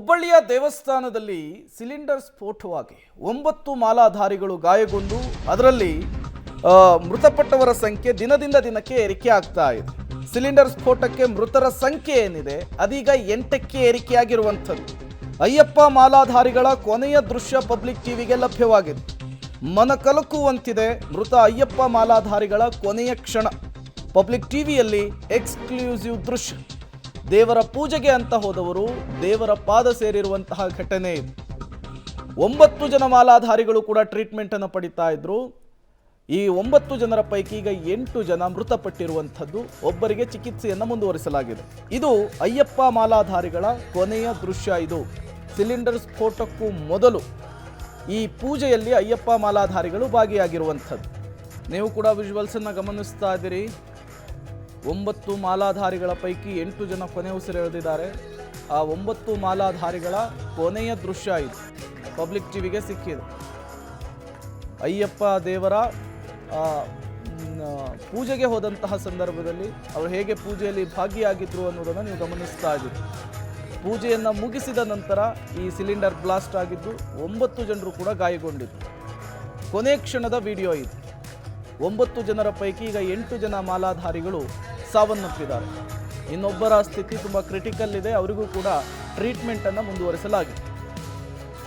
ಹುಬ್ಬಳ್ಳಿಯ ದೇವಸ್ಥಾನದಲ್ಲಿ ಸಿಲಿಂಡರ್ ಸ್ಫೋಟವಾಗಿ 9 ಮಾಲಾಧಾರಿಗಳು ಗಾಯಗೊಂಡು ಅದರಲ್ಲಿ ಮೃತಪಟ್ಟವರ ಸಂಖ್ಯೆ ದಿನದಿಂದ ದಿನಕ್ಕೆ ಏರಿಕೆ ಆಗ್ತಾ ಇದೆ. ಸಿಲಿಂಡರ್ ಸ್ಫೋಟಕ್ಕೆ ಮೃತರ ಸಂಖ್ಯೆ ಏನಿದೆ ಅದೀಗ 8ಕ್ಕೆ ಏರಿಕೆಯಾಗಿರುವಂಥದ್ದು. ಅಯ್ಯಪ್ಪ ಮಾಲಾಧಾರಿಗಳ ಕೊನೆಯ ದೃಶ್ಯ ಪಬ್ಲಿಕ್ ಟಿವಿಗೆ ಲಭ್ಯವಾಗಿದೆ. ಮನಕಲಕುವಂತಿದೆ ಮೃತ ಅಯ್ಯಪ್ಪ ಮಾಲಾಧಾರಿಗಳ ಕೊನೆಯ ಕ್ಷಣ. ಪಬ್ಲಿಕ್ ಟಿವಿಯಲ್ಲಿ ಎಕ್ಸ್ಕ್ಲೂಸಿವ್ ದೃಶ್ಯ. ದೇವರ ಪೂಜೆಗೆ ಅಂತ ಹೋದವರು ದೇವರ ಪಾದ ಸೇರಿರುವಂತಹ ಘಟನೆ ಇದು. 9 ಜನ ಮಾಲಾಧಾರಿಗಳು ಕೂಡ ಟ್ರೀಟ್ಮೆಂಟ್ ಅನ್ನು ಪಡಿತಾ ಇದ್ರು. ಈ 9 ಜನರ ಪೈಕಿ ಈಗ 8 ಜನ ಮೃತಪಟ್ಟಿರುವಂಥದ್ದು. ಒಬ್ಬರಿಗೆ ಚಿಕಿತ್ಸೆಯನ್ನು ಮುಂದುವರಿಸಲಾಗಿದೆ. ಇದು ಅಯ್ಯಪ್ಪ ಮಾಲಾಧಾರಿಗಳ ಕೊನೆಯ ದೃಶ್ಯ. ಇದು ಸಿಲಿಂಡರ್ ಸ್ಫೋಟಕ್ಕೂ ಮೊದಲು ಈ ಪೂಜೆಯಲ್ಲಿ ಅಯ್ಯಪ್ಪ ಮಾಲಾಧಾರಿಗಳು ಭಾಗಿಯಾಗಿರುವಂಥದ್ದು. ನೀವು ಕೂಡ ವಿಜುವಲ್ಸ್ ಅನ್ನು ಗಮನಿಸ್ತಾ ಇದ್ದೀರಿ. 9 ಮಾಲಾಧಾರಿಗಳ ಪೈಕಿ 8 ಜನ ಕೊನೆ ಉಸಿರೆಳೆದಿದ್ದಾರೆ. ಆ 9 ಮಾಲಾಧಾರಿಗಳ ಕೊನೆಯ ದೃಶ್ಯ ಇದು ಪಬ್ಲಿಕ್ ಟಿವಿಗೆ ಸಿಕ್ಕಿದೆ. ಅಯ್ಯಪ್ಪ ದೇವರ ಪೂಜೆಗೆ ಹೋದಂತಹ ಸಂದರ್ಭದಲ್ಲಿ ಅವರು ಹೇಗೆ ಪೂಜೆಯಲ್ಲಿ ಭಾಗಿಯಾಗಿದ್ರು ಅನ್ನೋದನ್ನು ನೀವು ಗಮನಿಸ್ತಾ ಇದ್ದೀರಿ. ಪೂಜೆಯನ್ನು ಮುಗಿಸಿದ ನಂತರ ಈ ಸಿಲಿಂಡರ್ ಬ್ಲಾಸ್ಟ್ ಆಗಿದ್ದು 9 ಜನರು ಕೂಡ ಗಾಯಗೊಂಡಿದ್ರು. ಕೊನೆ ಕ್ಷಣದ ವಿಡಿಯೋ ಇದು. 9 ಜನರ ಪೈಕಿ ಈಗ 8 ಜನ ಮಾಲಾಧಾರಿಗಳು ಸಾವನ್ನಪ್ಪಿದ್ದಾರೆ. ಇನ್ನೊಬ್ಬರ ಸ್ಥಿತಿ ತುಂಬ ಕ್ರಿಟಿಕಲ್ ಇದೆ. ಅವರಿಗೂ ಕೂಡ ಟ್ರೀಟ್ಮೆಂಟನ್ನು ಮುಂದುವರಿಸಲಾಗಿದೆ.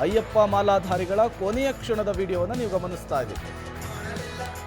ಅಯ್ಯಪ್ಪ ಮಾಲಾಧಾರಿಗಳ ಕೊನೆಯ ಕ್ಷಣದ ವಿಡಿಯೋವನ್ನು ನೀವು ಗಮನಿಸ್ತಾ ಇದ್ದೀರಿ.